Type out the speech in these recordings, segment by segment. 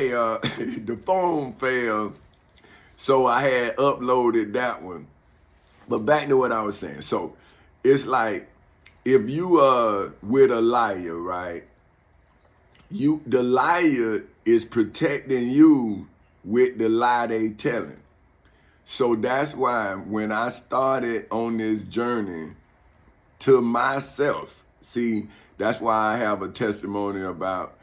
The phone failed, so I had uploaded that one. But back to what I was saying. So it's like if you with a liar, right? The liar is protecting you with the lie they telling. So that's why when I started on this journey to myself, see, that's why I have a testimony about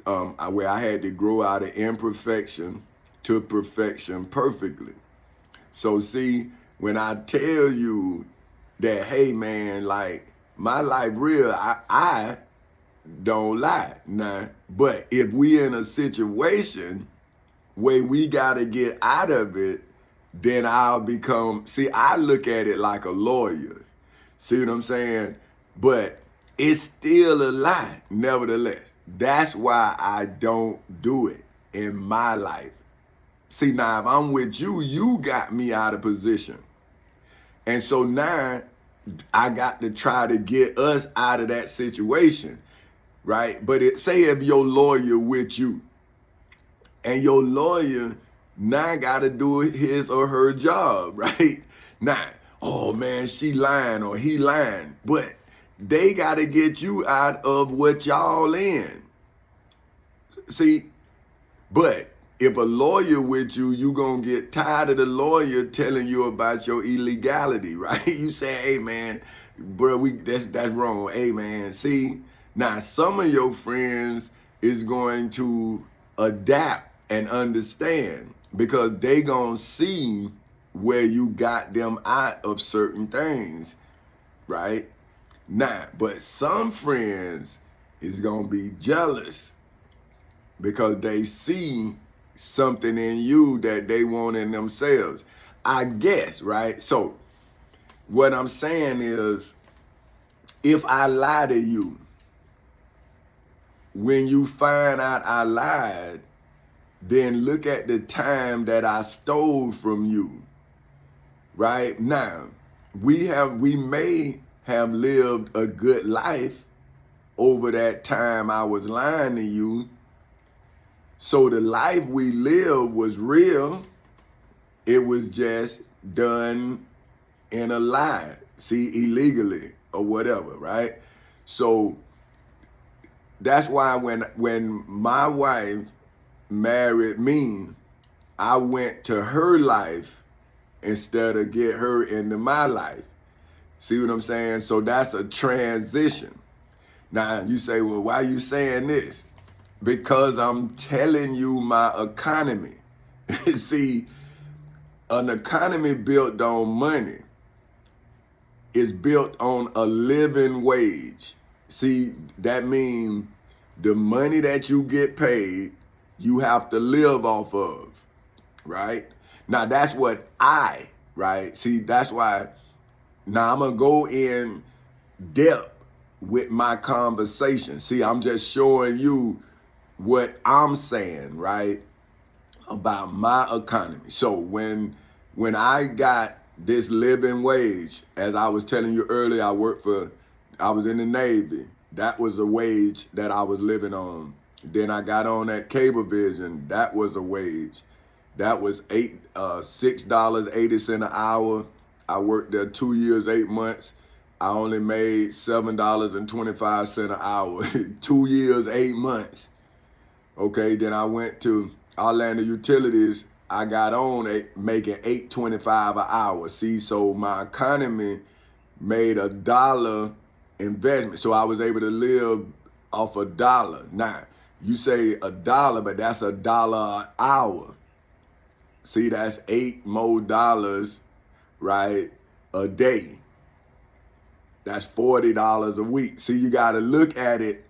where I had to grow out of imperfection to perfection perfectly. So see, when I tell you that, hey man, like my life real, I don't lie now. But if we in a situation where we gotta get out of it, then I'll become, see, I look at it like a lawyer. See what I'm saying? But it's still a lie, nevertheless. That's why I don't do it in my life. See, now if I'm with you, you got me out of position. And so now I got to try to get us out of that situation, right? But say if your lawyer with you, and your lawyer now got to do his or her job, right? Now, oh man, she lying or he lying, but they got to get you out of what y'all in. See, but if a lawyer with you, you gonna get tired of the lawyer telling you about your illegality, right? You say, hey man, bro, that's wrong. Hey man, see, now some of your friends is going to adapt and understand because they gonna see where you got them out of certain things, right? Now, but some friends is gonna be jealous because they see something in you that they want in themselves, I guess, right? So what I'm saying is, if I lie to you, when you find out I lied, then look at the time that I stole from you, right? Now, we may have lived a good life over that time I was lying to you. So the life we lived was real. It was just done in a lie, see, illegally or whatever, right? So that's why when my wife married me, I went to her life instead of get her into my life. See what I'm saying? So that's a transition. Now you say, well, why are you saying this? Because I'm telling you my economy. See, an economy built on money is built on a living wage. See, that means the money that you get paid, you have to live off of, right? Now that's what right? See, that's why now I'm gonna go in depth with my conversation. See, I'm just showing you what I'm saying, right, about my economy. So when I got this living wage, as I was telling you earlier, I was in the Navy. That was a wage that I was living on. Then I got on at Cablevision. That was a wage. That was $6.80 an hour. I worked there 2 years, 8 months. I only made $7.25 an hour. 2 years, 8 months. Okay, then I went to Orlando Utilities. I got on making $8.25 an hour. See, so my economy made $1 investment. So I was able to live off $1. Now, you say $1, but that's $1 an hour. See, that's $8 more, right, a day. That's $40 a week. See, you got to look at it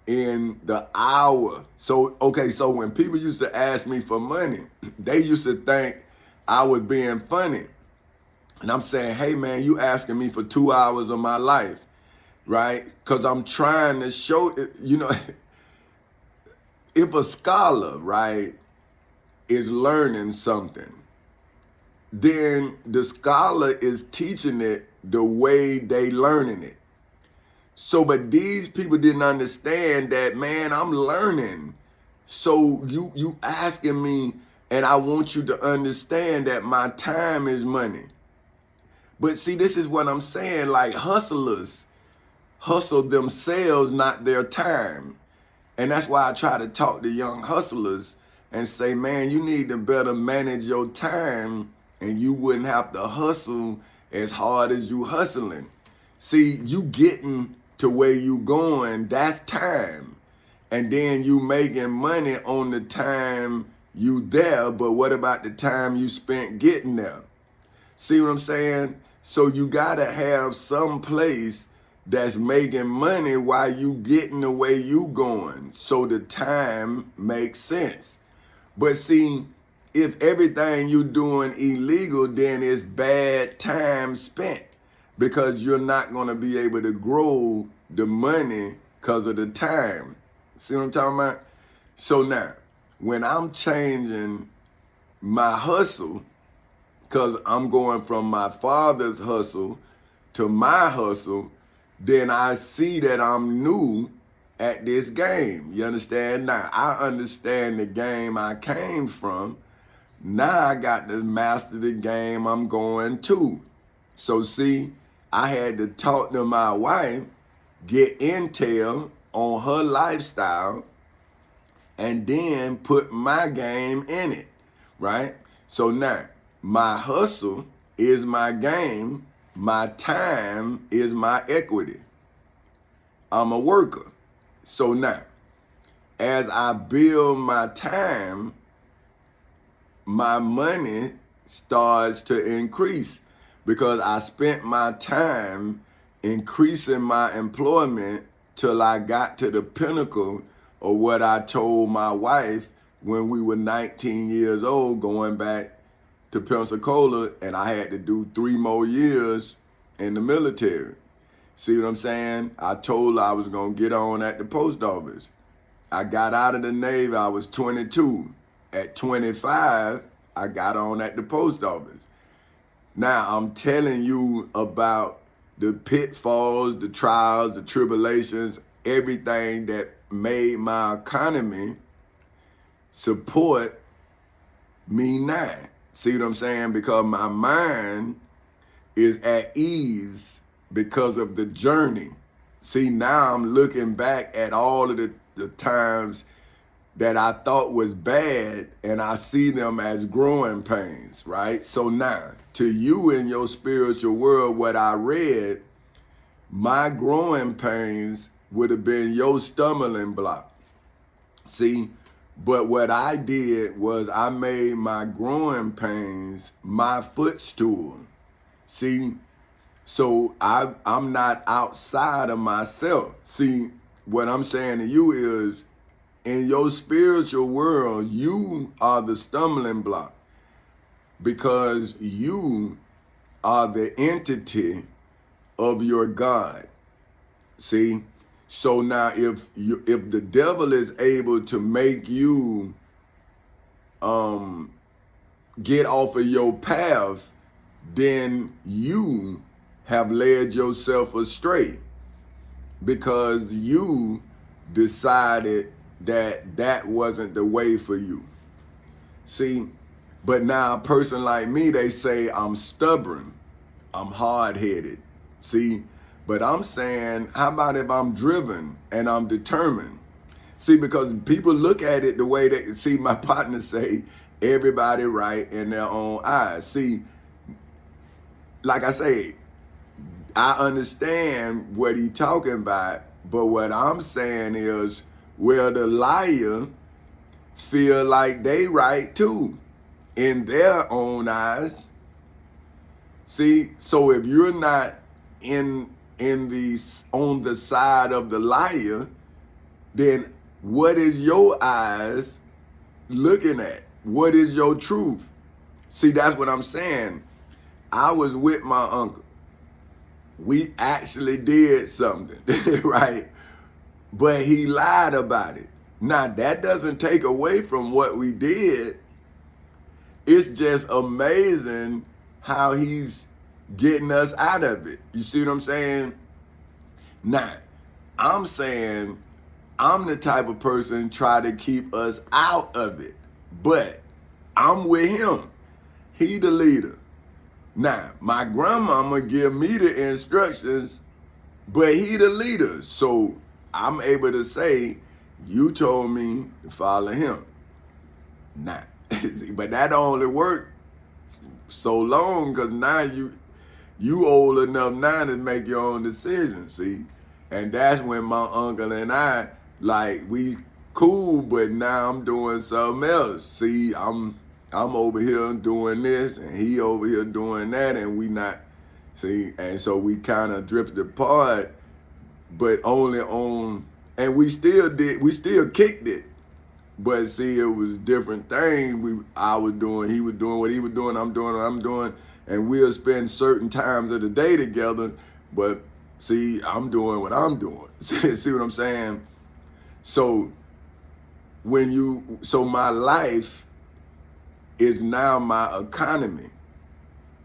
in the hour. So, okay, so when people used to ask me for money, they used to think I was being funny. And I'm saying, hey man, you asking me for 2 hours of my life, right? Because I'm trying to show, you know, if a scholar, right, is learning something, then the scholar is teaching it the way they learning it. So, but these people didn't understand that, man, I'm learning So you asking me, and I want you to understand that my time is money. But see, this is what I'm saying, like hustlers hustle themselves, not their time. And that's why I try to talk to young hustlers and say, man, you need to better manage your time, and you wouldn't have to hustle as hard as you hustling. See, you getting to where you going, that's time. And then you making money on the time you there, but what about the time you spent getting there? See what I'm saying? So you gotta have some place that's making money while you getting the way you going, so the time makes sense. But see, if everything you doing illegal, then it's bad time spent, because you're not gonna be able to grow the money because of the time. See what I'm talking about? So now, when I'm changing my hustle, because I'm going from my father's hustle to my hustle, then I see that I'm new at this game. You understand? Now, I understand the game I came from. Now I got to master the game I'm going to. So see, I had to talk to my wife, get intel on her lifestyle, and then put my game in it, right? So now, my hustle is my game. My time is my equity. I'm a worker. So now, as I build my time, my money starts to increase, because I spent my time increasing my employment till I got to the pinnacle of what I told my wife when we were 19 years old, going back to Pensacola, and I had to do 3 more years in the military. See what I'm saying? I told her I was gonna get on at the post office. I got out of the Navy, I was 22. At 25, I got on at the post office. Now, I'm telling you about the pitfalls, the trials, the tribulations, everything that made my economy support me now. See what I'm saying? Because my mind is at ease because of the journey. See, now I'm looking back at all of the times that I thought was bad, and I see them as growing pains, right? So now, to you in your spiritual world, what I read, my growing pains would have been your stumbling block. See, but what I did was I made my growing pains my footstool. See, so I'm not outside of myself. See, what I'm saying to you is, in your spiritual world, you are the stumbling block, because you are the entity of your God. See? So now if the devil is able to make you get off of your path, then you have led yourself astray, because you decided that wasn't the way for you. See, but now a person like me, they say I'm stubborn, I'm hard-headed. See, but I'm saying, how about if I'm driven and I'm determined? See, because people look at it the way they see. My partner say, everybody right in their own eyes. See, like I say, I understand what he's talking about, but what I'm saying is, well, the liar feel like they right too in their own eyes. See, so if you're not on the side of the liar, then what is your eyes looking at? What is your truth? See, that's what I'm saying. I was with my uncle. We actually did something, right? But he lied about it. Now, that doesn't take away from what we did. It's just amazing how he's getting us out of it. You see what I'm saying? Now, I'm saying I'm the type of person try to keep us out of it. But I'm with him. He the leader. Now, my grandmama give me the instructions, but he the leader. So I'm able to say, you told me to follow him. Nah, but that only worked so long because now you old enough now to make your own decisions, see? And that's when my uncle and I, like, we cool, but now I'm doing something else. See, I'm over here doing this and he over here doing that, and we not, see? And so we kind of drifted apart, but only on, and we still kicked it. But see, it was different things. I was doing, he was doing what he was doing, I'm doing what I'm doing, and we'll spend certain times of the day together. But see, I'm doing what I'm doing. See what I'm saying? So so my life is now my economy.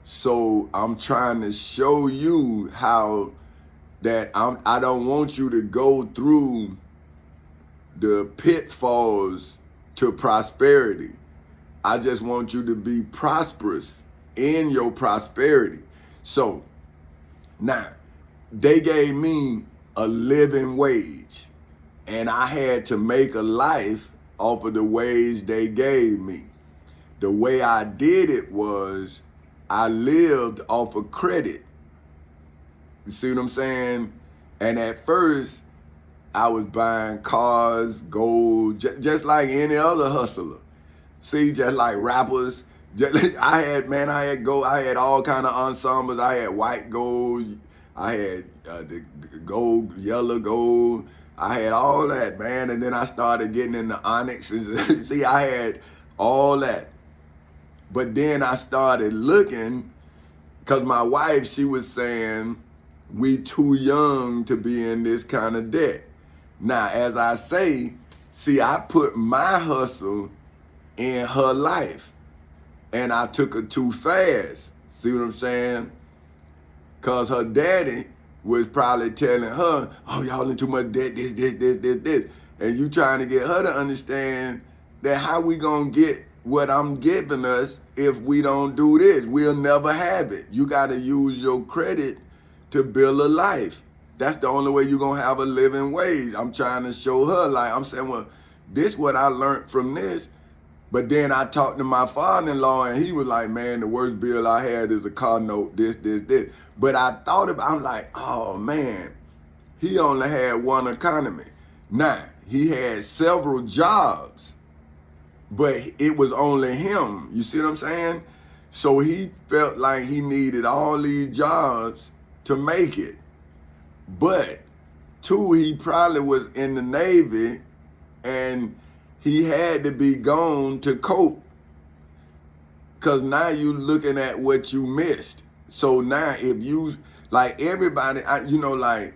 So I'm trying to show you how that I don't want you to go through the pitfalls to prosperity. I just want you to be prosperous in your prosperity. So now they gave me a living wage and I had to make a life off of the wage they gave me. The way I did it was I lived off of credit. You see what I'm saying? And at first, I was buying cars, gold, just like any other hustler. See, just like rappers. I had gold. I had all kind of ensembles. I had white gold. I had the gold, yellow gold. I had all that, man. And then I started getting into onyx. And see, I had all that. But then I started looking, because my wife, she was saying, we too young to be in this kind of debt. Now, as I say, see, I put my hustle in her life and I took her too fast. See what I'm saying? Because her daddy was probably telling her, oh, y'all in too much debt, this. And you trying to get her to understand that how we gonna get what I'm giving us if we don't do this? We'll never have it. You gotta use your credit to build a life. That's the only way you're gonna have a living wage. I'm trying to show her, like, I'm saying, well, this what I learned from this. But then I talked to my father-in-law and he was like, man, the worst bill I had is a car note, this. But I thought about, I'm like, oh man, he only had one economy. Now, he had several jobs, but it was only him. You see what I'm saying? So he felt like he needed all these jobs to make it. But two, he probably was in the Navy and he had to be gone to cope. Because now you looking at what you missed. So now if you, like everybody, like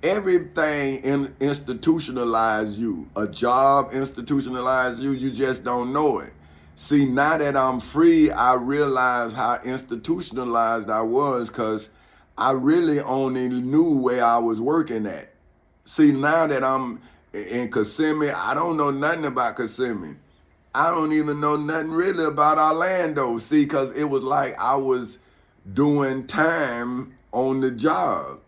everything institutionalized you. A job institutionalized you, you just don't know it. See, now that I'm free, I realize how institutionalized I was because I really only knew where I was working at. See, now that I'm in Kissimmee, I don't know nothing about Kissimmee. I don't even know nothing really about Orlando. See, because it was like I was doing time on the job.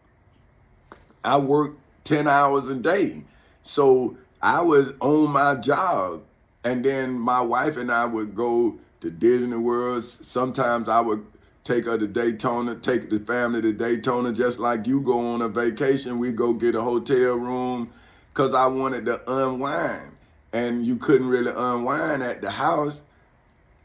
I worked 10 hours a day. So I was on my job. And then my wife and I would go to Disney World. Sometimes I would take her to Daytona, take the family to Daytona, just like you go on a vacation. We go get a hotel room because I wanted to unwind. And you couldn't really unwind at the house.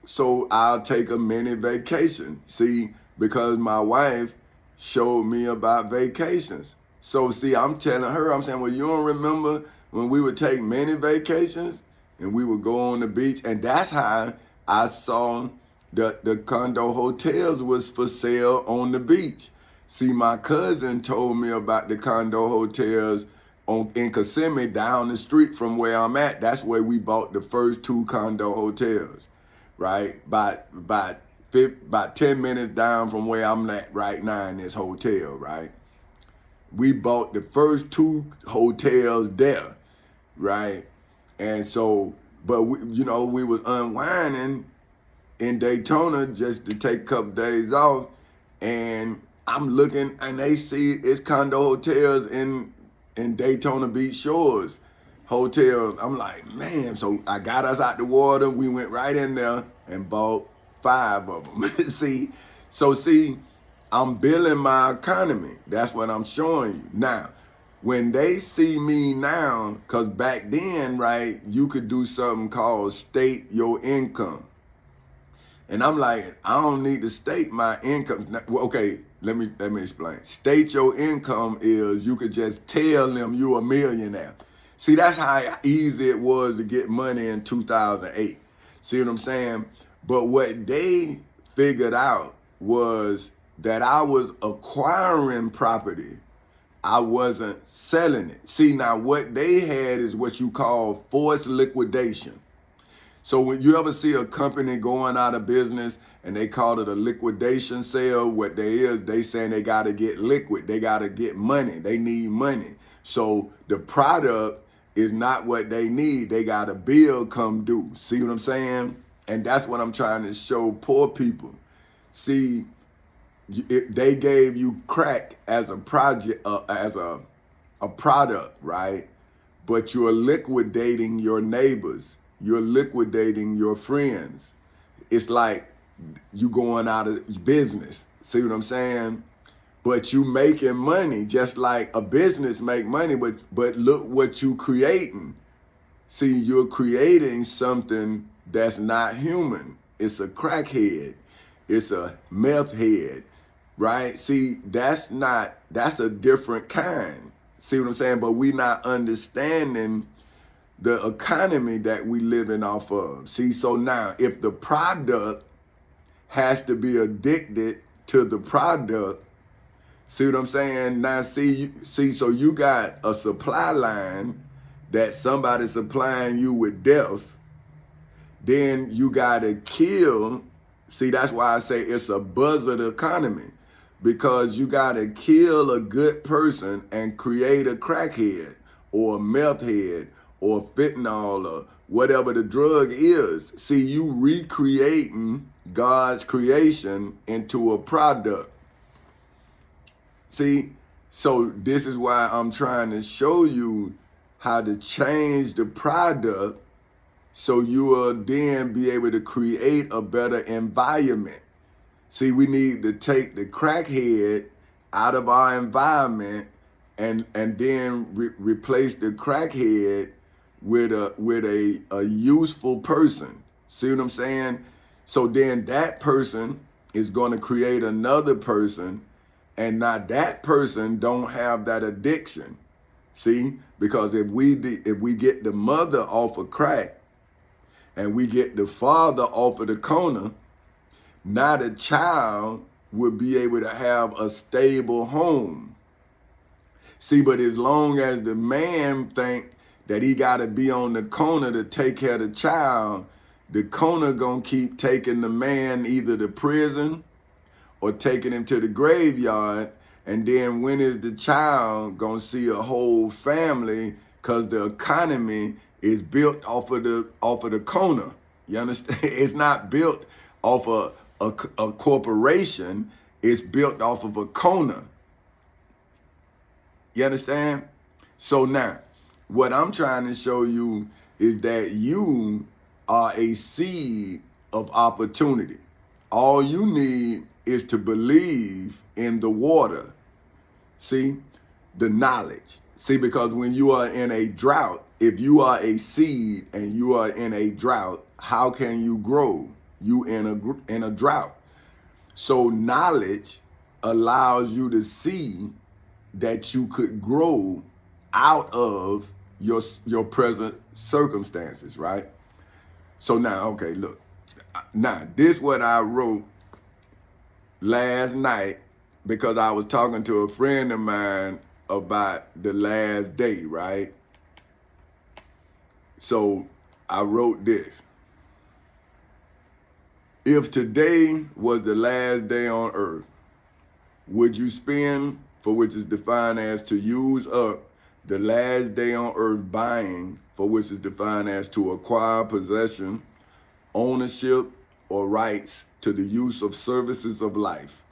So I'll take a mini vacation. See, because my wife showed me about vacations. So see, I'm telling her, I'm saying, well, you don't remember when we would take many vacations and we would go on the beach? And that's how I saw the condo hotels was for sale on the beach. See, my cousin told me about the condo hotels in Kissimmee down the street from where I'm at. That's where we bought the first 2 condo hotels, right? About 10 minutes down from where I'm at right now in this hotel, right? We bought the first 2 hotels there. right? And so, but we was unwinding in Daytona just to take a couple days off, and I'm looking, and they see it's condo hotels in Daytona Beach Shores hotels. I'm like, man, so I got us out the water. We went right in there and bought 5 of them. See, I'm building my economy. That's what I'm showing you. Now, when they see me now, because back then, right, you could do something called state your income. And I'm like, I don't need to state my income. Okay, let me explain. State your income is you could just tell them you a millionaire. See, that's how easy it was to get money in 2008. See what I'm saying? But what they figured out was that I was acquiring property. I wasn't selling it. See, now what they had is what you call forced liquidation. So when you ever see a company going out of business and they call it a liquidation sale, what they saying they got to get liquid. They got to get money. They need money. So the product is not what they need. They got a bill come due. See what I'm saying? And that's what I'm trying to show poor people. See, they gave you crack as a project, as a product, right? But you're liquidating your neighbors. You're liquidating your friends. It's like you going out of business. See what I'm saying? But you making money just like a business make money, but look what you creating. See, you're creating something that's not human. It's a crackhead. It's a meth head, right? See, that's a different kind. See what I'm saying? But we not understanding the economy that we living off of. See, so now if the product has to be addicted to the product, see what I'm saying? Now see, so you got a supply line that somebody's supplying you with death, then you gotta kill. See, that's why I say it's a buzzard economy, because you gotta kill a good person and create a crackhead or a meth head or fentanyl or whatever the drug is. See, you recreating God's creation into a product. See, so this is why I'm trying to show you how to change the product so you will then be able to create a better environment. See, we need to take the crackhead out of our environment and then replace the crackhead with a useful person. See what I'm saying? So then that person is going to create another person, and now that person don't have that addiction. See, because if we get the mother off of crack and we get the father off of the corner, now the child would be able to have a stable home. See, but as long as the man think that he got to be on the corner to take care of the child, the corner gonna keep taking the man either to prison or taking him to the graveyard. And then when is the child gonna see a whole family? Cause the economy is built off of the corner. You understand? It's not built off a corporation. It's built off of a corner. You understand? So now, what I'm trying to show you is that you are a seed of opportunity. All you need is to believe in the water. See, the knowledge. See, because when you are in a drought, if you are a seed and you are in a drought, how can you grow? You in a drought. So knowledge allows you to see that you could grow out of your present circumstances, right? So now, okay, look. Now, this is what I wrote last night because I was talking to a friend of mine about the last day, right? So I wrote this. If today was the last day on earth, would you spend, for which is defined as to use up, the last day on earth, buying, for which is defined as to acquire possession, ownership, or rights to the use of services of life,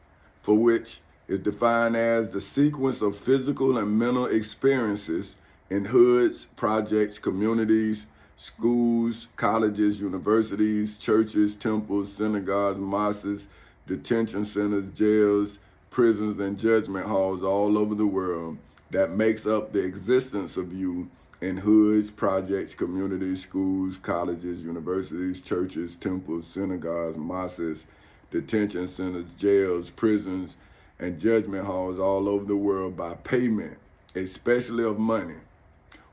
for which is defined as the sequence of physical and mental experiences in hoods, projects, communities, schools, colleges, universities, churches, temples, synagogues, mosques, detention centers, jails, prisons, and judgment halls all over the world that makes up the existence of you in hoods, projects, communities, schools, colleges, universities, churches, temples, synagogues, mosques, detention centers, jails, prisons, and judgment halls all over the world by payment, especially of money?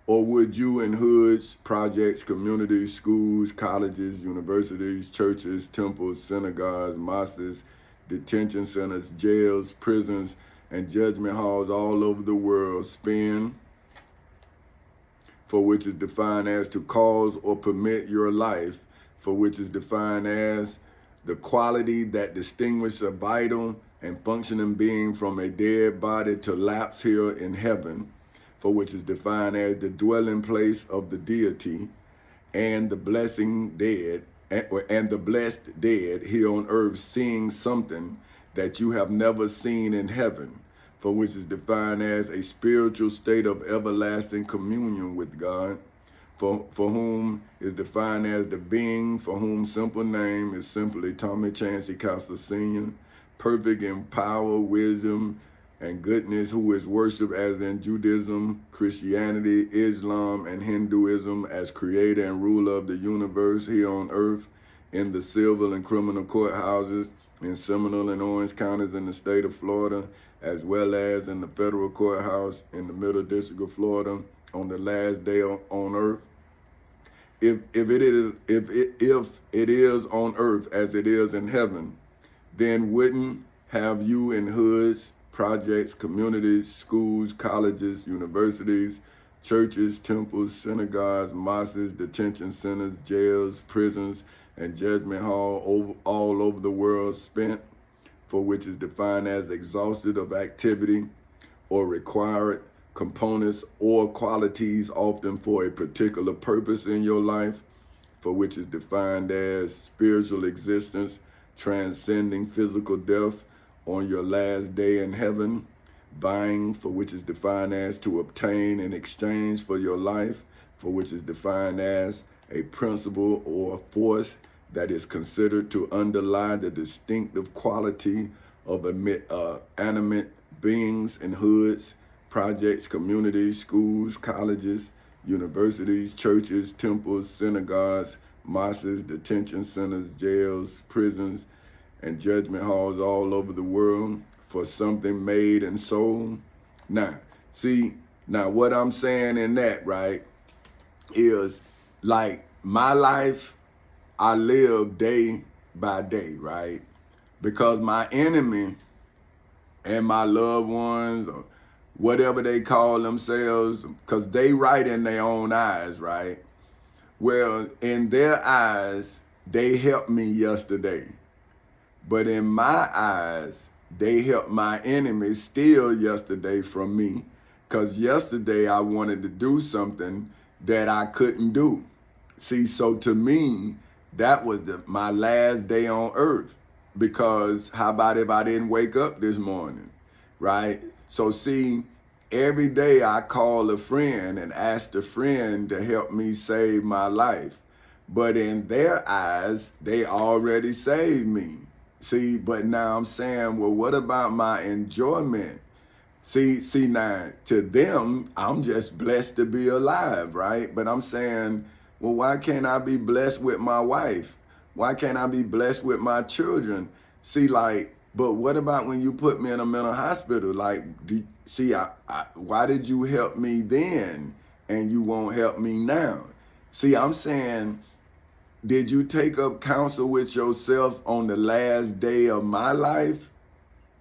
Or would you in hoods, projects, communities, schools, colleges, universities, churches, temples, synagogues, mosques, detention centers, jails, prisons, and judgment halls all over the world spend, for which is defined as to cause or permit your life, for which is defined as the quality that distinguishes a vital and functioning being from a dead body to lapse here in heaven, for which is defined as the dwelling place of the deity and the blessing dead, and the blessed dead here on earth, seeing something that you have never seen in heaven, for which is defined as a spiritual state of everlasting communion with God, for whom is defined as the being for whom simple name is simply Tommy Chancey Costa Sr., perfect in power, wisdom, and goodness, who is worshipped as in Judaism, Christianity, Islam, and Hinduism as creator and ruler of the universe here on earth, in the civil and criminal courthouses in Seminole and Orange counties in the state of Florida, as well as in the federal courthouse in the Middle District of Florida on the last day on earth. If it is on earth as it is in heaven, then wouldn't have you in hoods, projects, communities, schools, colleges, universities, churches, temples, synagogues, mosques, detention centers, jails, prisons, and judgment hall all over the world spent, for which is defined as exhausted of activity or required components or qualities often for a particular purpose in your life, for which is defined as spiritual existence transcending physical death on your last day in heaven, buying, for which is defined as to obtain in exchange for your life, for which is defined as a principle or force that is considered to underlie the distinctive quality of animate beings in hoods, projects, communities, schools, colleges, universities, churches, temples, synagogues, mosques, detention centers, jails, prisons, and judgment halls all over the world for something made and sold. Now what I'm saying in that, right, is like my life, I live day by day, right? Because my enemy and my loved ones, or whatever they call themselves, because they right in their own eyes, right? Well, in their eyes, they helped me yesterday. But in my eyes, they helped my enemy steal yesterday from me, because yesterday I wanted to do something that I couldn't do. See, so to me, that was my last day on earth, because how about if I didn't wake up this morning, right? So see, every day I call a friend and ask a friend to help me save my life. But in their eyes, they already saved me. See, but now I'm saying, well, what about my enjoyment? See, now to them, I'm just blessed to be alive, right? But I'm saying, well, why can't I be blessed with my wife? Why can't I be blessed with my children? See, like, but what about when you put me in a mental hospital? Like, why did you help me then and you won't help me now? See, I'm saying, did you take up counsel with yourself on the last day of my life?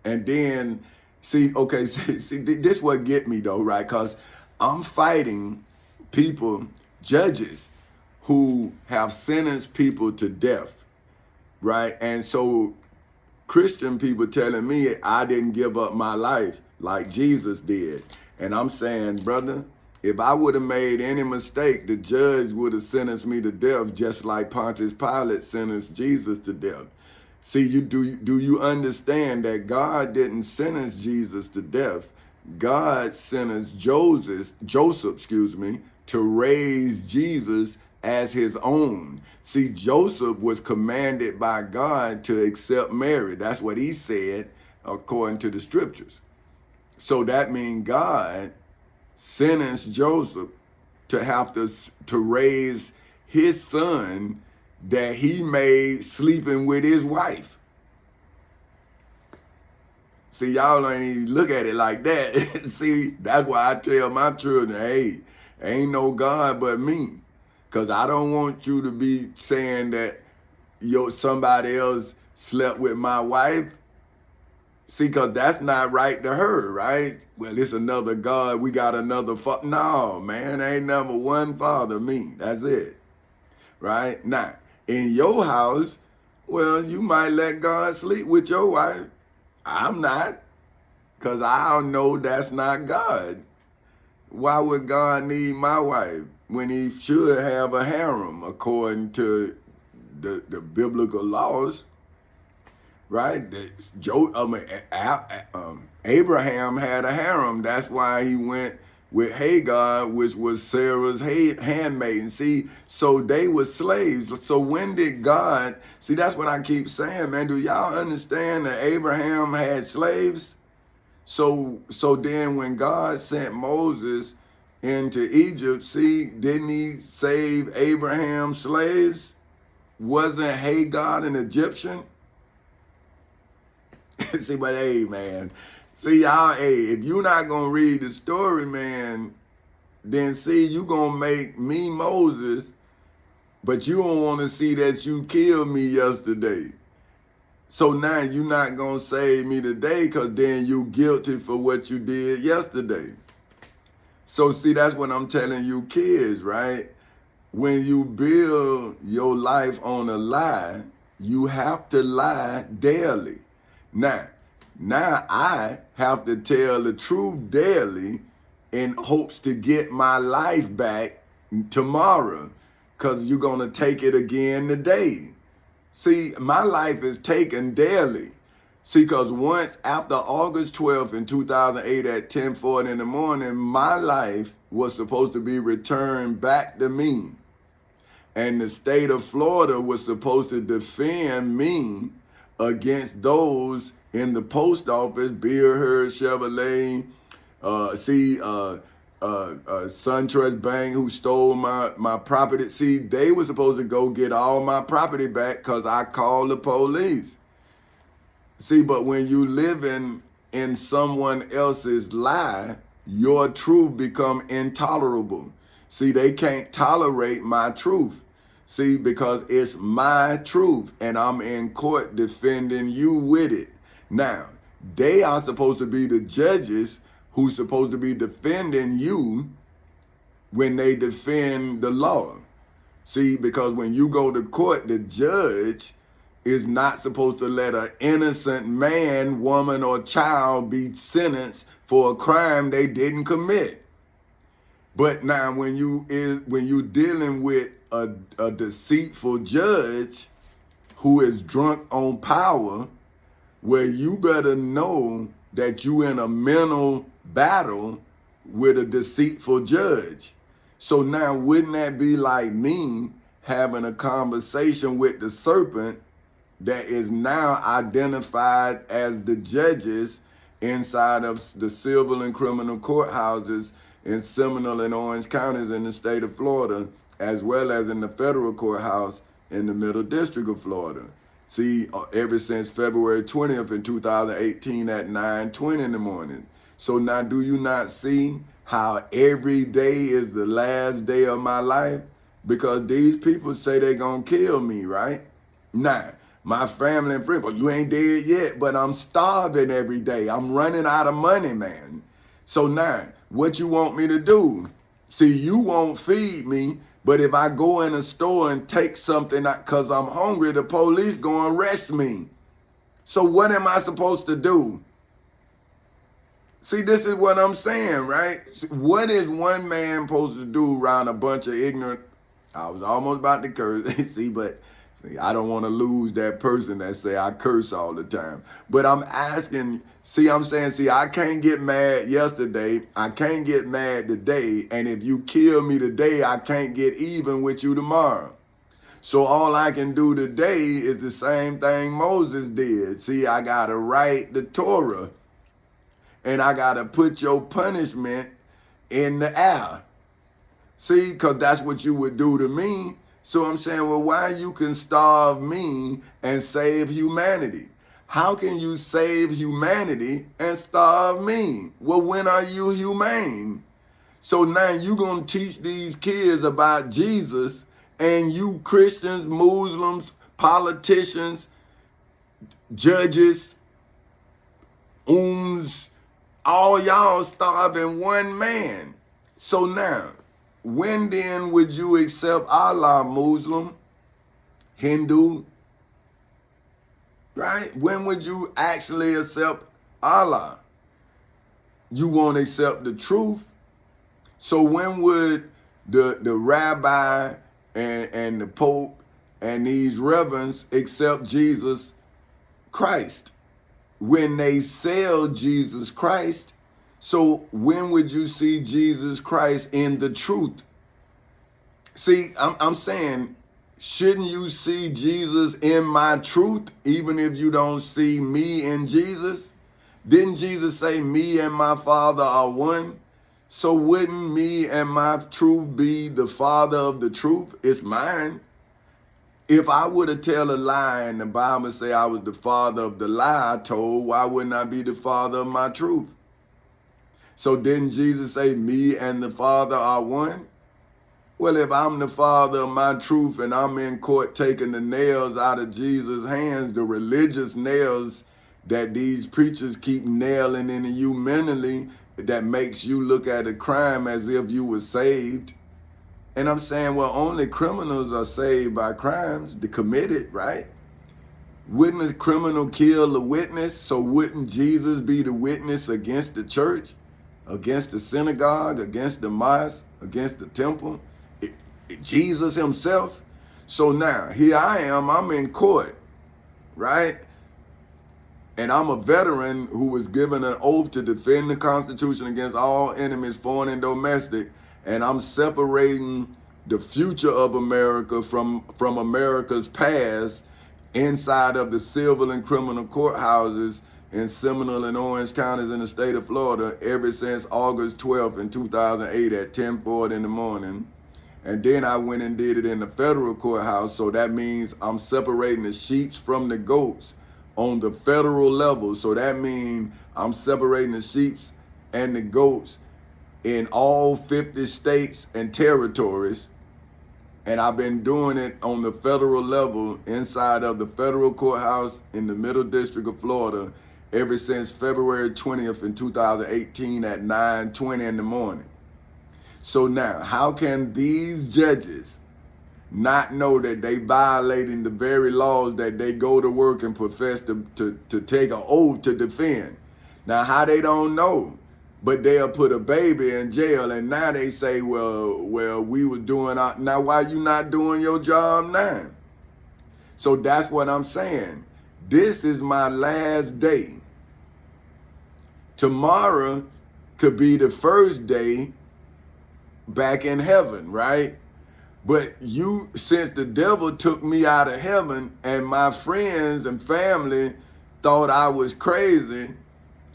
And then, see, this what get me though, right? Because I'm fighting people, judges, who have sentenced people to death, right? And so Christian people telling me I didn't give up my life like Jesus did. And I'm saying, brother, If I would have made any mistake, the judge would have sentenced me to death, just like Pontius Pilate sentenced Jesus to death. See, do you understand that God didn't sentence Jesus to death? God sentenced Joseph, to raise Jesus as his own. See, Joseph was commanded by God to accept Mary. That's what he said, according to the scriptures. So that means God sentenced Joseph to have to raise his son that he made sleeping with his wife. See, y'all ain't even look at it like that. See, that's why I tell my children, hey, ain't no God but me. Because I don't want you to be saying that somebody else slept with my wife. See, because that's not right to her, right? Well, it's another God. We got another father. No, man, ain't number one father, me. That's it. Right? Now, in your house, well, you might let God sleep with your wife. I'm not, because I know that's not God. Why would God need my wife when he should have a harem according to the biblical laws? Right? Abraham had a harem. That's why he went with Hagar, which was Sarah's handmaiden. See, so they were slaves. So when did God, see, that's what I keep saying, man. Do y'all understand that Abraham had slaves? So then when God sent Moses into Egypt, see, didn't he save Abraham's slaves? Wasn't Hagar an Egyptian? See, but hey, man. See, y'all, hey, if you're not going to read the story, man, then see, you going to make me Moses, but you don't want to see that you killed me yesterday. So now you're not going to save me today, because then you guilty for what you did yesterday. So see, that's what I'm telling you kids, right? When you build your life on a lie, you have to lie daily. Now I have to tell the truth daily in hopes to get my life back tomorrow, because you're going to take it again today. See, my life is taken daily. See, because once after August 12th in 2008 at 10:40 in the morning, my life was supposed to be returned back to me. And the state of Florida was supposed to defend me against those in the post office, Beer Herd Chevrolet, SunTrust Bank, who stole my property. See, they were supposed to go get all my property back because I called the police. See, but when you living in someone else's lie, your truth become intolerable. See, they can't tolerate my truth. See, because it's my truth and I'm in court defending you with it. Now, they are supposed to be the judges who's supposed to be defending you when they defend the law. See, because when you go to court, the judge is not supposed to let an innocent man, woman, or child be sentenced for a crime they didn't commit. But now when you dealing with a deceitful judge who is drunk on power, where you better know that you in a mental battle with a deceitful judge. So now wouldn't that be like me having a conversation with the serpent that is now identified as the judges inside of the civil and criminal courthouses in Seminole and Orange counties in the state of Florida, as well as in the federal courthouse in the Middle District of Florida. See, ever since February 20th in 2018 at 9:20 in the morning. So now do you not see how every day is the last day of my life? Because these people say they're going to kill me, right? Now, my family and friends, well, you ain't dead yet, but I'm starving every day. I'm running out of money, man. So now, what you want me to do? See, you won't feed me, but if I go in a store and take something because I'm hungry, the police go and arrest me. So what am I supposed to do? See, this is what I'm saying, right? What is one man supposed to do around a bunch of ignorant? I was almost about to curse, see, but I don't want to lose that person that say I curse all the time. But I'm asking, see, I'm saying, see, I can't get mad yesterday. I can't get mad today. And if you kill me today, I can't get even with you tomorrow. So all I can do today is the same thing Moses did. See, I got to write the Torah. And I got to put your punishment in the air. See, because that's what you would do to me. So I'm saying, well, why you can starve me and save humanity? How can you save humanity and starve me? Well, when are you humane? So now you going to teach these kids about Jesus, and you Christians, Muslims, politicians, judges, all y'all starving one man. So now, when then would you accept Allah, Muslim, Hindu, right? When would you actually accept Allah? You won't accept the truth. So when would the rabbi and the Pope and these reverends accept Jesus Christ? When they sell Jesus Christ. So when would you see Jesus Christ in the truth? See, I'm saying, shouldn't you see Jesus in my truth, even if you don't see me in Jesus? Didn't Jesus say me and my Father are one? So wouldn't me and my truth be the father of the truth? It's mine. If I were to tell a lie and the Bible say I was the father of the lie I told, why wouldn't I be the father of my truth? So didn't Jesus say me and the Father are one? Well, if I'm the father of my truth and I'm in court taking the nails out of Jesus' hands, the religious nails that these preachers keep nailing into you mentally, that makes you look at a crime as if you were saved. And I'm saying, well, only criminals are saved by crimes committed, right? Wouldn't a criminal kill a witness? So wouldn't Jesus be the witness against the church, against the synagogue, against the mosque, against the temple? Jesus himself. So now, here I am, I'm in court, right? And I'm a veteran who was given an oath to defend the Constitution against all enemies, foreign and domestic. And I'm separating the future of America from America's past inside of the civil and criminal courthouses in Seminole and Orange counties in the state of Florida ever since August 12th in 2008 at 10:40 in the morning. And then I went and did it in the federal courthouse. So that means I'm separating the sheep from the goats on the federal level. So that means I'm separating the sheep and the goats in all 50 states and territories. And I've been doing it on the federal level inside of the federal courthouse in the Middle District of Florida ever since February 20th in 2018 at 9:20 in the morning. So now, how can these judges not know that they violating the very laws that they go to work and profess to take an oath to defend? Now, how they don't know? But they'll put a baby in jail, and now they say, well, we were doing our, now why you not doing your job now? So that's what I'm saying. This is my last day. Tomorrow could be the first day back in heaven, right? But since the devil took me out of heaven and my friends and family thought I was crazy,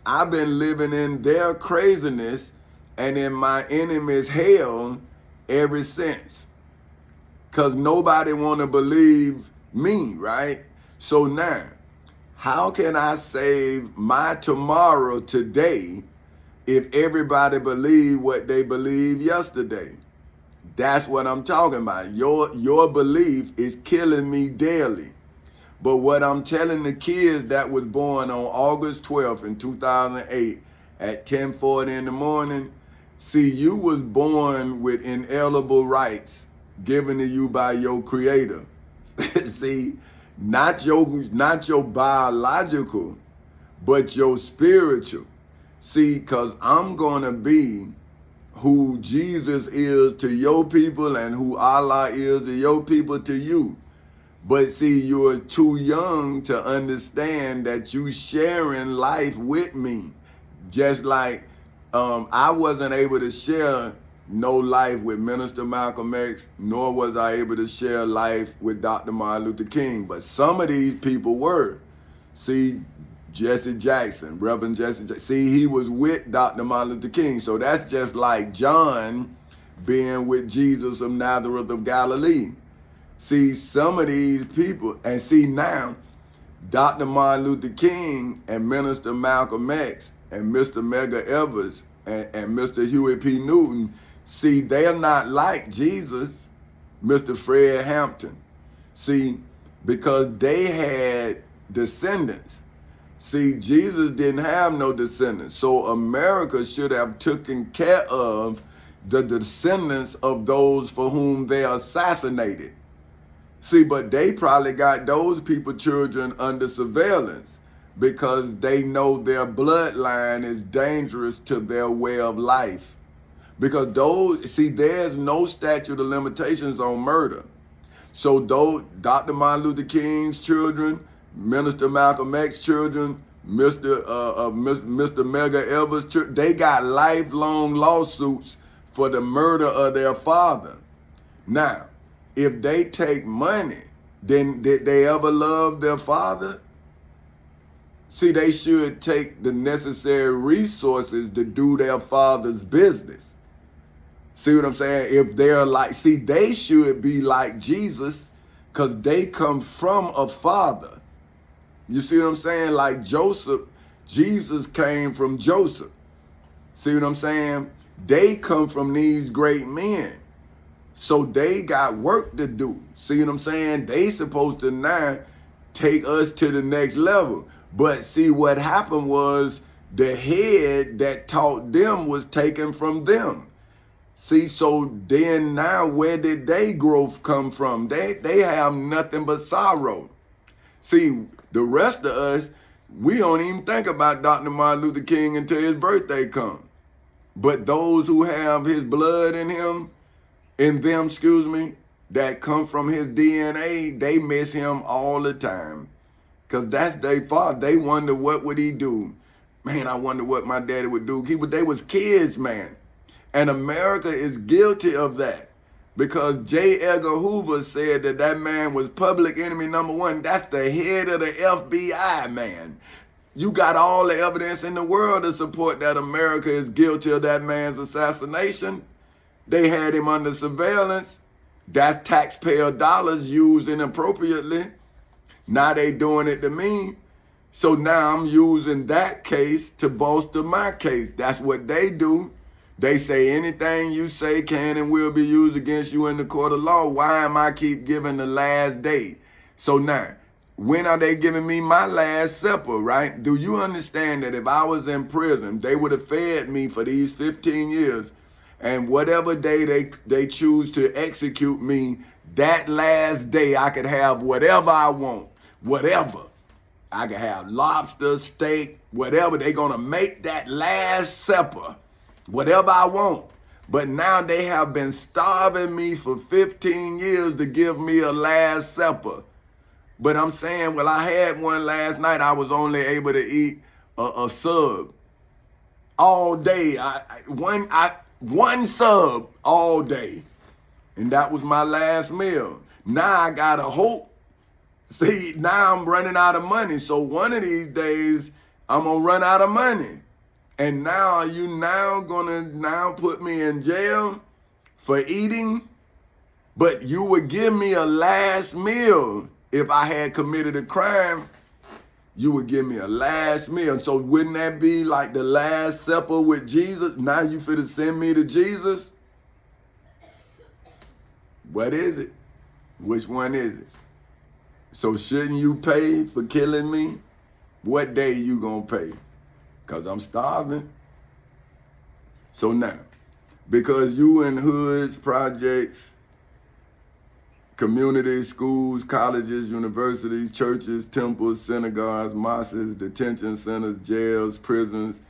I've been living in their craziness and in my enemy's hell ever since. Because nobody want to believe me, right? So now, how can I save my tomorrow today if everybody believe what they believed yesterday? That's what I'm talking about. Your belief is killing me daily. But what I'm telling the kids that was born on August 12th in 2008 at 10:40 in the morning, see, you was born with inalienable rights given to you by your creator. See, not your biological, but your spiritual. See, because I'm going to be who Jesus is to your people and who Allah is to your people to you. But see, you're too young to understand that you sharing life with me. Just like I wasn't able to share no life with Minister Malcolm X, nor was I able to share life with Dr. Martin Luther King. But some of these people were. See, Jesse Jackson, Reverend Jesse Jackson. See, he was with Dr. Martin Luther King. So that's just like John being with Jesus of Nazareth of Galilee. See, some of these people, and see now, Dr. Martin Luther King and Minister Malcolm X and Mr. Medgar Evers and Mr. Huey P. Newton, see, they're not like Jesus, Mr. Fred Hampton. See, because they had descendants. See, Jesus didn't have no descendants. So America should have taken care of the descendants of those for whom they assassinated. See, but they probably got those people, children, under surveillance because they know their bloodline is dangerous to their way of life. Because those, see, there's no statute of limitations on murder. So those, Dr. Martin Luther King's children, Minister Malcolm X children, Mr. Medgar Evers children, they got lifelong lawsuits for the murder of their father. Now, if they take money, then did they ever love their father? See, they should take the necessary resources to do their father's business. See what I'm saying? If they're like, see, they should be like Jesus because they come from a father. You see what I'm saying? Like Joseph, Jesus came from Joseph. See what I'm saying? They come from these great men. So they got work to do. See what I'm saying? They supposed to now take us to the next level. But see, what happened was the head that taught them was taken from them. See, so then now where did they growth come from? They have nothing but sorrow. See, the rest of us, we don't even think about Dr. Martin Luther King until his birthday comes. But those who have his blood in them, that come from his DNA, they miss him all the time. Because that's their father. They wonder what would he do. Man, I wonder what my daddy would do. They was kids, man. And America is guilty of that. Because J. Edgar Hoover said that man was public enemy number one. That's the head of the FBI, man. You got all the evidence in the world to support that America is guilty of that man's assassination. They had him under surveillance. That's taxpayer dollars used inappropriately. Now they doing it to me. So now I'm using that case to bolster my case. That's what they do. They say anything you say can and will be used against you in the court of law. Why am I keep giving the last day? So now, when are they giving me my last supper, right? Do you understand that if I was in prison, they would have fed me for these 15 years, and whatever day they choose to execute me, that last day I could have whatever I want, whatever. I could have lobster, steak, whatever. They're going to make that last supper, whatever I want. But now they have been starving me for 15 years to give me a last supper. But I'm saying, well, I had one last night. I was only able to eat a sub all day. One sub all day. And that was my last meal. Now I got to hope. See, now I'm running out of money. So one of these days, I'm going to run out of money. And now are you now going to put me in jail for eating? But you would give me a last meal. If I had committed a crime, you would give me a last meal. So wouldn't that be like the last supper with Jesus? Now you finna send me to Jesus? What is it? Which one is it? So shouldn't you pay for killing me? What day you gonna pay? Because I'm starving. So now, because you in hoods, projects, communities, schools, colleges, universities, churches, temples, synagogues, mosques, detention centers, jails, prisons,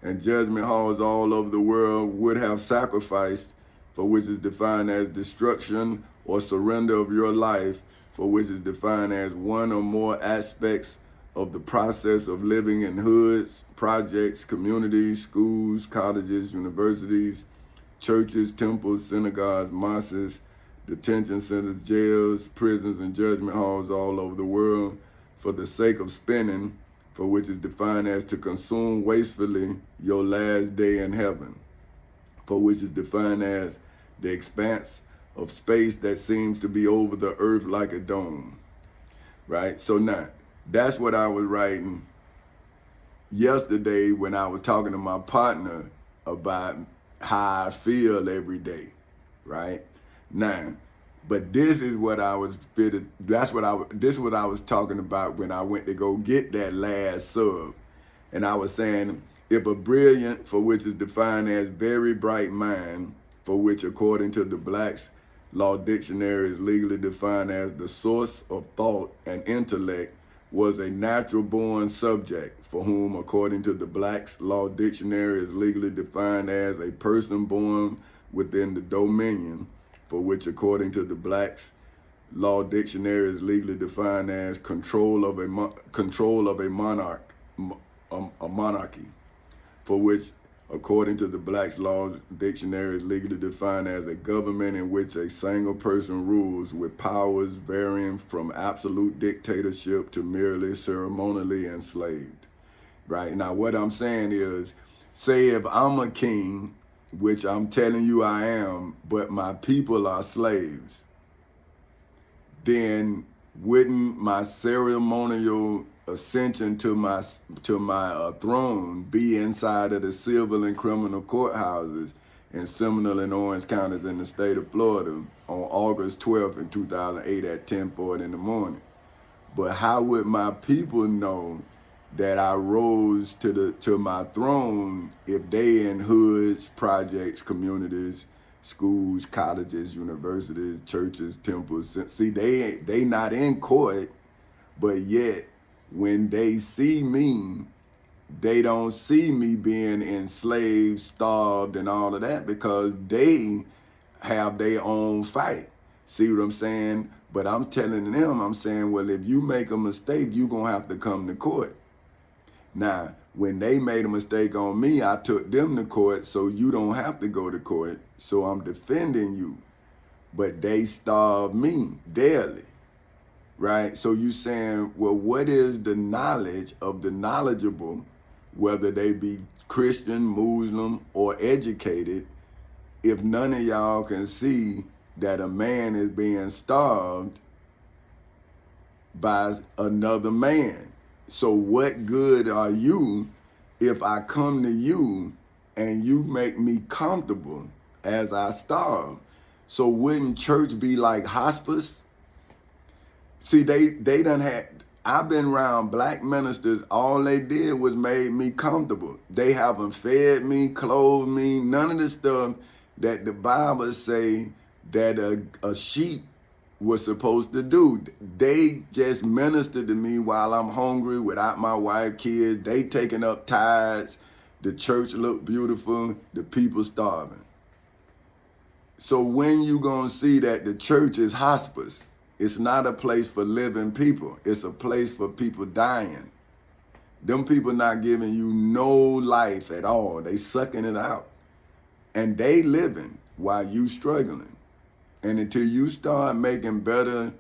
and judgment halls all over the world would have sacrificed, for which is defined as destruction or surrender of your life, for which is defined as one or more aspects of the process of living in hoods, projects, communities, schools, colleges, universities, churches, temples, synagogues, mosques, detention centers, jails, prisons, and judgment halls all over the world, for the sake of spending, for which is defined as to consume wastefully your last day in heaven, for which is defined as the expanse of space that seems to be over the earth like a dome, right? So now, that's what I was writing yesterday when I was talking to my partner about how I feel every day, right? Now, but this is what I was this is what I was talking about when I went to go get that last sub. And I was saying, if a brilliant, for which is defined as very bright mind, for which according to the Black's Law Dictionary is legally defined as the source of thought and intellect, was a natural born subject, for whom according to the Black's Law Dictionary is legally defined as a person born within the dominion, for which according to the Black's Law Dictionary is legally defined as control of a monarchy, for which according to the Black's Law Dictionary is legally defined as a government in which a single person rules with powers varying from absolute dictatorship to merely ceremonially enslaved. Right? Now what I'm saying is, say if I'm a king, which I'm telling you I am, but my people are slaves, then wouldn't my ceremonial ascension to my throne be inside of the civil and criminal courthouses in Seminole and Orange counties in the state of Florida on August 12th in 2008 at 10:40 in the morning? But how would my people know that I rose to my throne if they in hoods, projects, communities, schools, colleges, universities, churches, temples? See, they not in court, but yet when they see me, they don't see me being enslaved, starved, and all of that, because they have their own fight. See what I'm saying? But I'm telling them, I'm saying, well, if you make a mistake, you're going to have to come to court. Now, when they made a mistake on me, I took them to court, so you don't have to go to court. So I'm defending you. But they starved me daily, right? So you saying, well, what is the knowledge of the knowledgeable, whether they be Christian, Muslim, or educated, if none of y'all can see that a man is being starved by another man? So what good are you if I come to you and you make me comfortable as I starve? So wouldn't church be like hospice? See, they done had, I've been around black ministers, all they did was made me comfortable. They haven't fed me, clothed me, none of the stuff that the Bible say that a sheep was supposed to do. They just ministered to me while I'm hungry without my wife, kids. They taking up tithes. The church look beautiful. The people starving. So when you gonna see that the church is hospice? It's not a place for living people. It's a place for people dying. Them people not giving you no life at all. They sucking it out. And they living while you struggling. And until you start making better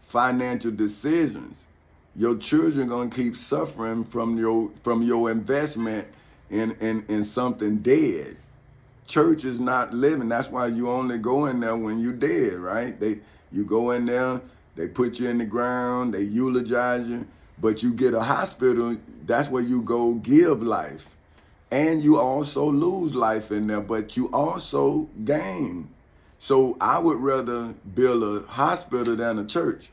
financial decisions, your children gonna keep suffering from your investment in something dead. Church is not living. That's why you only go in there when you dead, right? You go in there, they put you in the ground, they eulogize you, but you get a hospital, that's where you go give life. And you also lose life in there, but you also gain. So I would rather build a hospital than a church,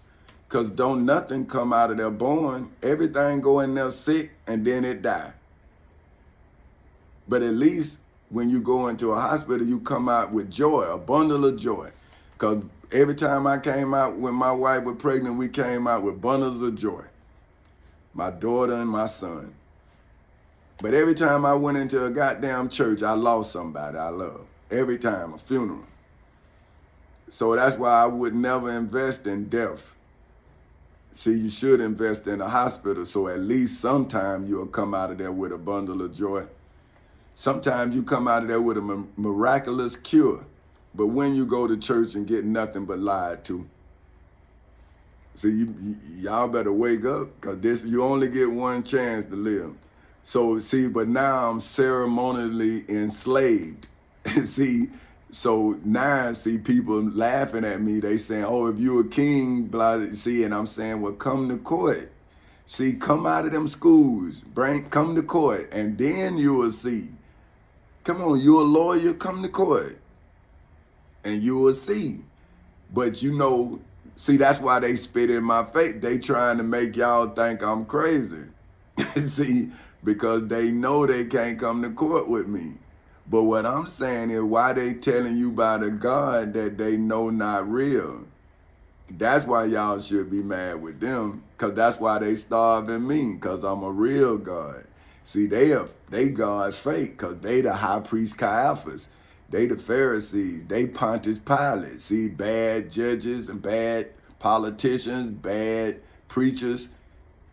because don't nothing come out of there born. Everything go in there sick and then it die. But at least when you go into a hospital, you come out with joy, a bundle of joy. Because every time I came out, when my wife was pregnant, we came out with bundles of joy. My daughter and my son. But every time I went into a goddamn church, I lost somebody I love. Every time, a funeral. So that's why I would never invest in death. See, you should invest in a hospital, so at least sometime you'll come out of there with a bundle of joy. Sometimes you come out of there with a miraculous cure. But when you go to church and get nothing but lied to, see, y'all better wake up, because you only get one chance to live. So, see, but now I'm ceremonially enslaved. See, so now, see, people laughing at me. They saying, oh, if you a king, blah, see, and I'm saying, well, come to court. See, come out of them schools, come to court, and then you will see. Come on, you a lawyer, come to court, and you will see. But you know, see, that's why they spit in my face. They trying to make y'all think I'm crazy. See, because they know they can't come to court with me. But what I'm saying is, why they telling you about a God that they know not real? That's why y'all should be mad with them, because that's why they starving me, because I'm a real God. See, they God's fake, because they the high priest Caiaphas. They the Pharisees. They Pontius Pilate. See, bad judges and bad politicians, bad preachers.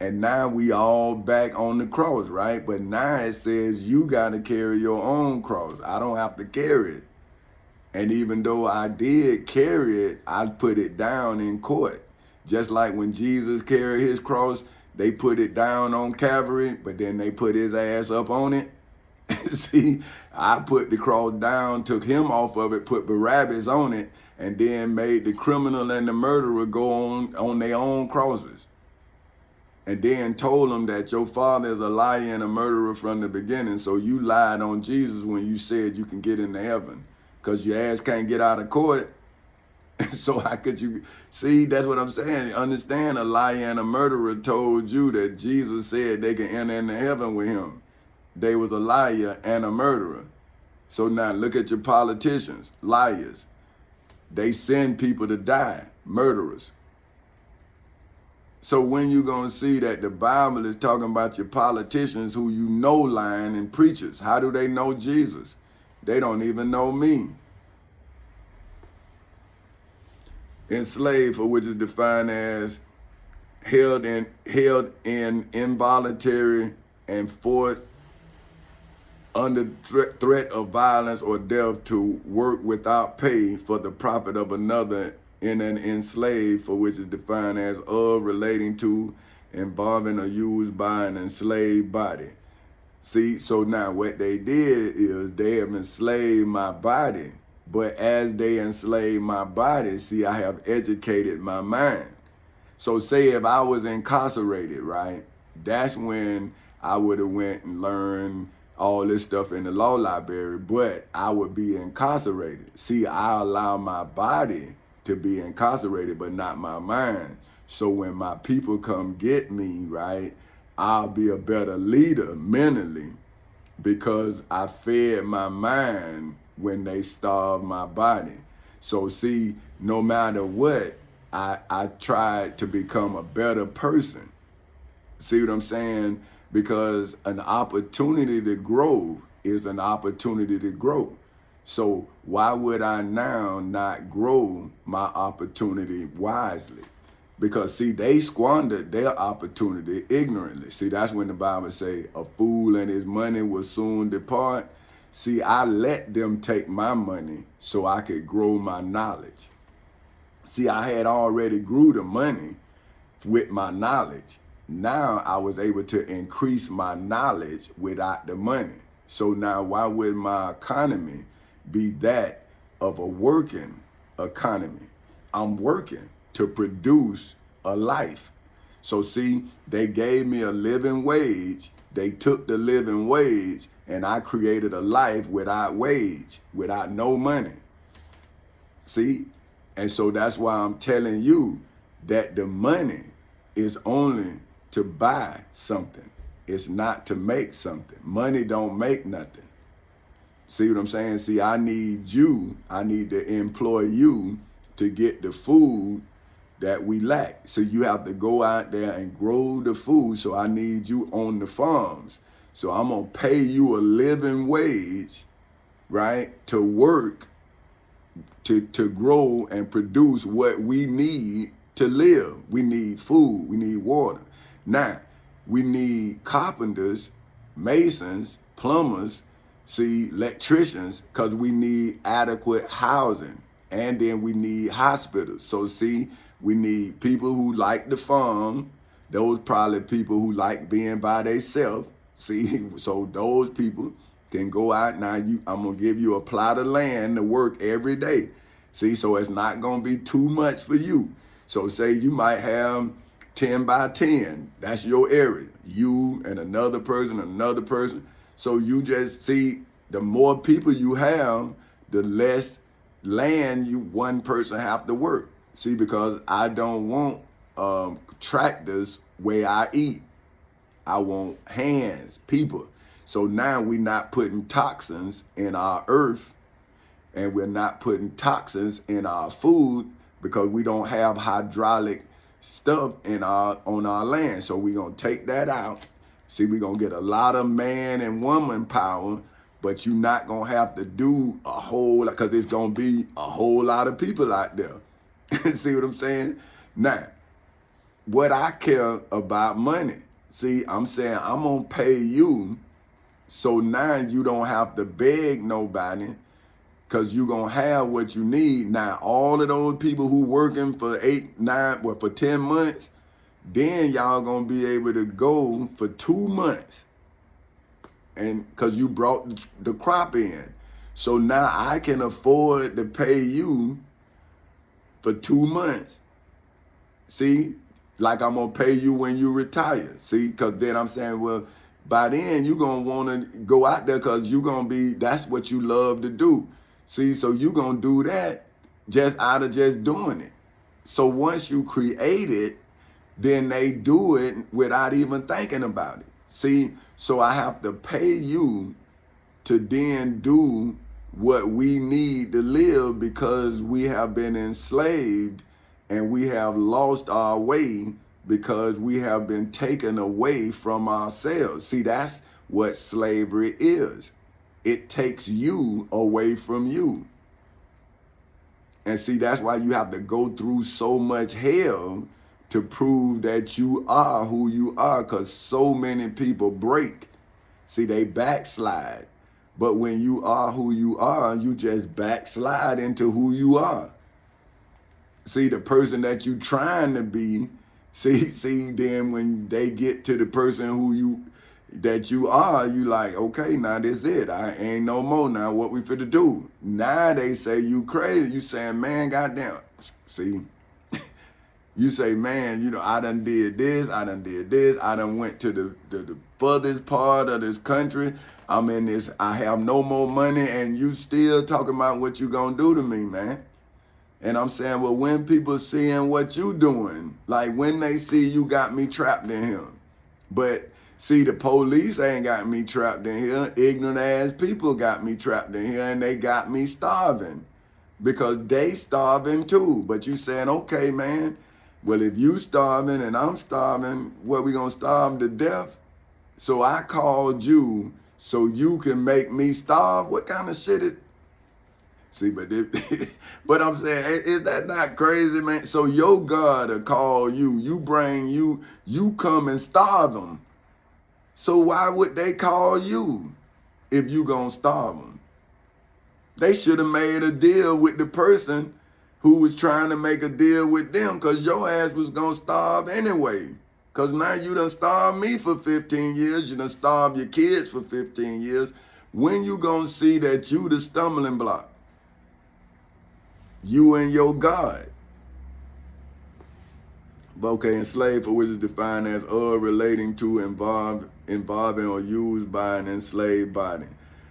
And now we all back on the cross, right? But now it says you got to carry your own cross. I don't have to carry it. And even though I did carry it, I put it down in court. Just like when Jesus carried his cross, they put it down on Calvary, but then they put his ass up on it. See, I put the cross down, took him off of it, put Barabbas on it, and then made the criminal and the murderer go on their own crosses. And then told them that your father is a liar and a murderer from the beginning, so you lied on Jesus when you said you can get into heaven, because your ass can't get out of court. So how could you? See, that's what I'm saying. Understand, a liar and a murderer told you that Jesus said they can enter into heaven with him. They was a liar and a murderer. So now look at your politicians, liars. They send people to die, murderers. So when you gonna see that the Bible is talking about your politicians who you know lying and preachers? How do they know Jesus? They don't even know me. Enslaved, for which is defined as held in involuntary and forced under threat of violence or death to work without pay for the profit of another, in an enslaved, for which is defined as of, relating to, involving or used by an enslaved body. See, so now what they did is they have enslaved my body, but as they enslaved my body, see, I have educated my mind. So say if I was incarcerated, right, that's when I would have went and learned all this stuff in the law library, but I would be incarcerated. See, I allow my body to be incarcerated, but not my mind. So when my people come get me, right, I'll be a better leader mentally, because I fed my mind when they starved my body. So see, no matter what, I tried to become a better person. See what I'm saying? Because an opportunity to grow is an opportunity to grow. So why would I now not grow my opportunity wisely? Because see, they squandered their opportunity ignorantly. See, that's when the Bible say a fool and his money will soon depart. See, I let them take my money so I could grow my knowledge. See, I had already grew the money with my knowledge. Now I was able to increase my knowledge without the money. So now why would my economy be that of a working economy? I'm working to produce a life. So see, they gave me a living wage. They took the living wage and I created a life without wage, without no money. See? And so that's why I'm telling you that the money is only to buy something. It's not to make something. Money don't make nothing. See what I'm saying? See, I need you. I need to employ you to get the food that we lack. So you have to go out there and grow the food. So I need you on the farms. So I'm gonna pay you a living wage, right, to work, to grow and produce what we need to live. We need food, we need water. Now, we need carpenters, masons, plumbers, see, electricians, because we need adequate housing. And then we need hospitals. So see, we need people who like to farm. Those probably people who like being by themselves. See, so those people can go out. Now I'm gonna give you a plot of land to work every day. See, so it's not gonna be too much for you. So say you might have 10 by 10. That's your area. You and another person. So you just see, the more people you have, the less land one person have to work. See, because I don't want tractors where I eat. I want hands, people. So now we're not putting toxins in our earth, and we're not putting toxins in our food because we don't have hydraulic stuff on our land. So we're gonna take that out. See, we're gonna get a lot of man and woman power, but you're not gonna have to do a whole, because it's gonna be a whole lot of people out there. See what I'm saying? Now, what I care about money. See, I'm saying I'm gonna pay you, so now you don't have to beg nobody, because you're gonna have what you need. Now, all of those people who working for 10 months, then y'all gonna be able to go for 2 months, and because you brought the crop in. So now I can afford to pay you for 2 months. See, like I'm gonna pay you when you retire. See, because then I'm saying, well, by then you're gonna wanna go out there because you're gonna be, that's what you love to do. See, so you're gonna do that just out of just doing it. So once you create it, then they do it without even thinking about it. See, so I have to pay you to then do what we need to live, because we have been enslaved and we have lost our way because we have been taken away from ourselves. See, that's what slavery is. It takes you away from you. And see, that's why you have to go through so much hell to prove that you are who you are, because so many people break. See, they backslide. But when you are who you are, you just backslide into who you are. See, the person that you trying to be, see, then when they get to the person that you are, you like, okay, now this it. I ain't no more now. What we finna do? Now they say you crazy. You saying, man, goddamn. See, you say, man, I done did this. I done went to the furthest part of this country. I'm in this, I have no more money, and you still talking about what you gonna do to me, man. And I'm saying, well, when people seeing what you doing, like when they see you got me trapped in here. But see, the police ain't got me trapped in here. Ignorant ass people got me trapped in here, and they got me starving because they starving too. But you saying, okay, man, well, if you starving and I'm starving, what, we gonna starve to death? So I called you so you can make me starve? What kind of shit is? See, but I'm saying, is that not crazy, man? So your God will call you, you come and starve them. So why would they call you if you gonna starve them? They should have made a deal with the person who was trying to make a deal with them, because your ass was gonna starve anyway. Because now you done starved me for 15 years, you done starved your kids for 15 years. When you gonna see that you the stumbling block? You and your God. Okay, enslaved, for which is defined as relating to, involving or used by an enslaved body,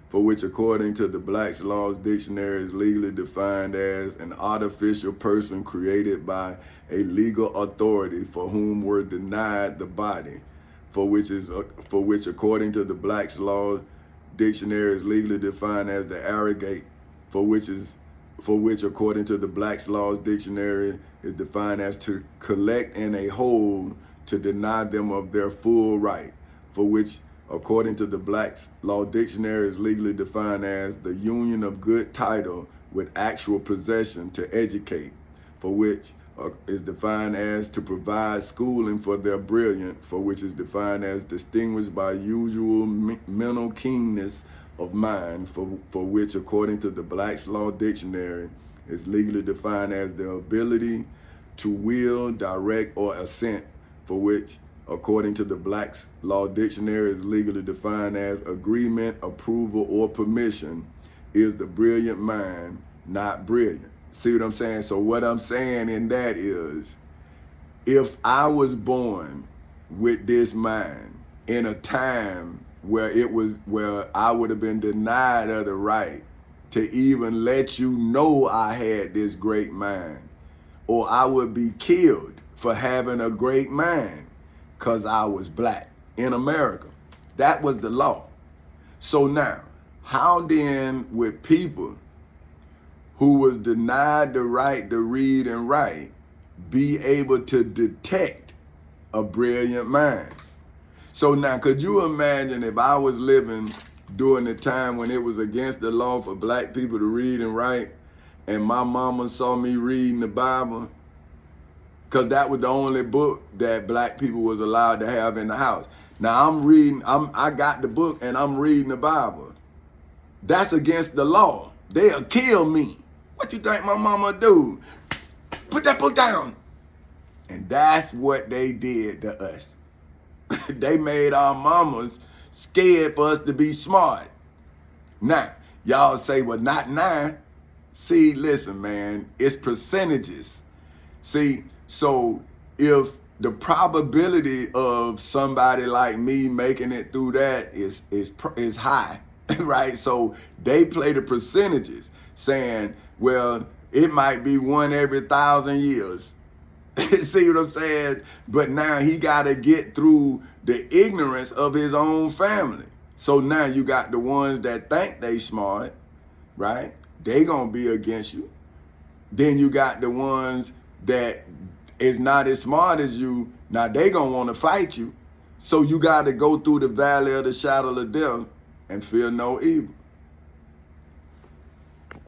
for which according to the Black's Law Dictionary is legally defined as an artificial person created by a legal authority for whom were denied the body, for which according to the Black's Law Dictionary is legally defined as the arrogate, for which according to the Black's Laws Dictionary is defined as to collect in a whole, to deny them of their full right, for which according to the Black's Law Dictionary, is legally defined as the union of good title with actual possession to educate, for which is defined as to provide schooling for their brilliant, for which is defined as distinguished by usual mental keenness of mind, for which, according to the Black's Law Dictionary, is legally defined as the ability to will, direct, or assent, for which, according to the Black's Law Dictionary, is legally defined as agreement, approval, or permission, is the brilliant mind not brilliant. See what I'm saying? So what I'm saying in that is, if I was born with this mind in a time where I would have been denied of the right to even let you know I had this great mind, or I would be killed for having a great mind because I was black in America. That was the law. So now, how then would people who was denied the right to read and write be able to detect a brilliant mind? So now, could you imagine if I was living during the time when it was against the law for black people to read and write, and my mama saw me reading the Bible, because that was the only book that black people was allowed to have in the house. Now I got the book and I'm reading the Bible. That's against the law. They'll kill me. What you think my mama do? Put that book down. And that's what they did to us. They made our mamas scared for us to be smart. Now, y'all say, well, not now. See, listen, man, it's percentages. See, so if the probability of somebody like me making it through that is high, right? So they play the percentages, saying, well, it might be 1 every 1,000 years. See what I'm saying? But now he got to get through the ignorance of his own family. So now you got the ones that think they smart, right? They gonna be against you. Then you got the ones that is not as smart as you. Now they gonna want to fight you. So you got to go through the valley of the shadow of death and fear no evil.